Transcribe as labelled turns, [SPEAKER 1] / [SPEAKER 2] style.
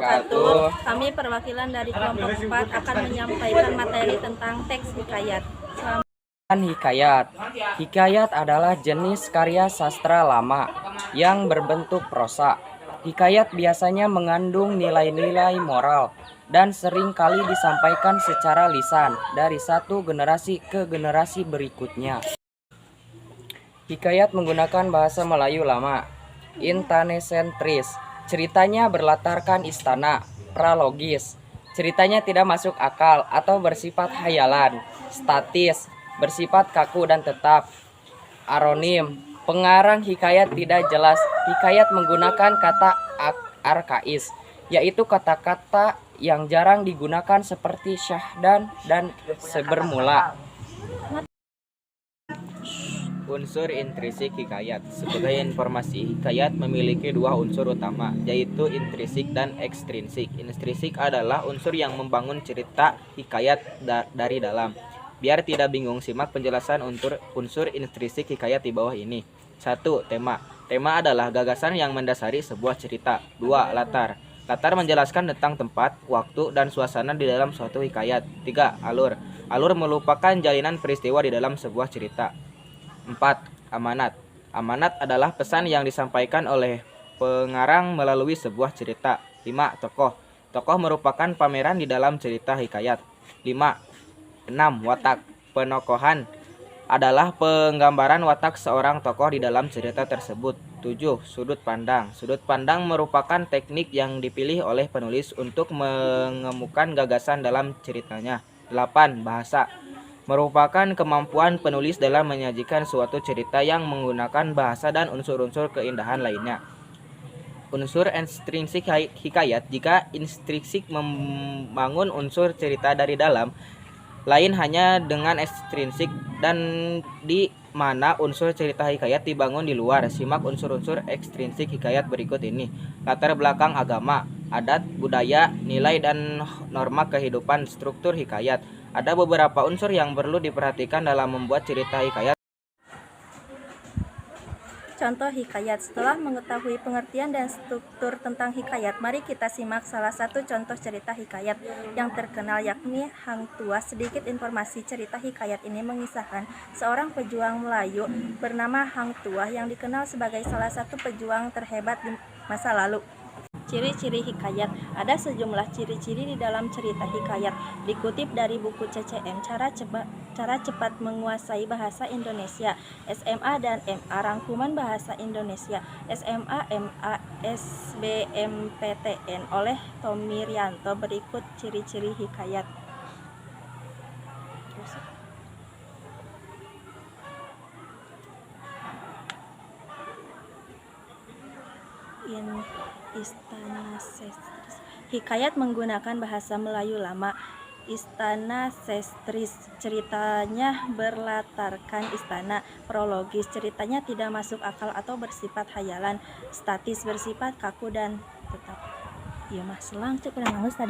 [SPEAKER 1] wabarakatuh. Kami perwakilan dari kelompok 4 akan menyampaikan materi tentang teks hikayat.
[SPEAKER 2] Hikayat. Hikayat adalah jenis karya sastra lama yang berbentuk prosa. Hikayat biasanya mengandung nilai-nilai moral dan sering kali disampaikan secara lisan dari satu generasi ke generasi berikutnya. Hikayat menggunakan bahasa Melayu lama. Intanesentris. Ceritanya berlatarkan istana, pralogis. Ceritanya tidak masuk akal atau bersifat hayalan. Statis, bersifat kaku dan tetap. Aronim, pengarang hikayat tidak jelas. Hikayat menggunakan kata arkais, yaitu kata-kata yang jarang digunakan seperti syahdan dan sebermula. Unsur intrinsik hikayat. Sebagai informasi, hikayat memiliki dua unsur utama, yaitu intrinsik dan ekstrinsik. Intrinsik adalah unsur yang membangun cerita hikayat dari dalam. Biar tidak bingung, simak penjelasan unsur intrinsik hikayat di bawah ini. 1. Tema. Tema adalah gagasan yang mendasari sebuah cerita. 2. Latar. Latar menjelaskan tentang tempat, waktu, dan suasana di dalam suatu hikayat. 3. Alur. Alur merupakan jalinan peristiwa di dalam sebuah cerita. 4. Amanat. Amanat adalah pesan yang disampaikan oleh pengarang melalui sebuah cerita. 5. Tokoh. Tokoh merupakan pameran di dalam cerita hikayat. 6. Watak. Penokohan adalah penggambaran watak seorang tokoh di dalam cerita tersebut. 7. Sudut pandang. Sudut pandang merupakan teknik yang dipilih oleh penulis untuk mengemukakan gagasan dalam ceritanya. 8. Bahasa. Merupakan kemampuan penulis dalam menyajikan suatu cerita yang menggunakan bahasa dan unsur-unsur keindahan lainnya. Unsur ekstrinsik hikayat. Jika intrinsik membangun unsur cerita dari dalam, lain hanya dengan ekstrinsik, dan di mana unsur cerita hikayat dibangun di luar. Simak unsur-unsur ekstrinsik hikayat berikut ini. Latar belakang agama, adat, budaya, nilai dan norma kehidupan. Struktur hikayat. Ada beberapa unsur yang perlu diperhatikan dalam membuat cerita hikayat.
[SPEAKER 1] Contoh hikayat. Setelah mengetahui pengertian dan struktur tentang hikayat, mari kita simak salah satu contoh cerita hikayat yang terkenal, yakni Hang Tuah. Sedikit informasi, cerita hikayat ini mengisahkan seorang pejuang Melayu bernama Hang Tuah yang dikenal sebagai salah satu pejuang terhebat di masa lalu. Ciri-ciri hikayat. Ada sejumlah ciri-ciri di dalam cerita hikayat. Dikutip dari buku CCM, cara cepat menguasai bahasa Indonesia, SMA dan MA, rangkuman bahasa Indonesia, SMA, MA, SBMPTN oleh Tommy Rianto. Berikut ciri-ciri hikayat. Istana Sestris. Hikayat menggunakan bahasa Melayu lama. Istana Sestris. Ceritanya berlatarkan istana. Prologis. Ceritanya tidak masuk akal atau bersifat hayalan. Statis. Bersifat kaku dan tetap. Iya mah selang cek tadi.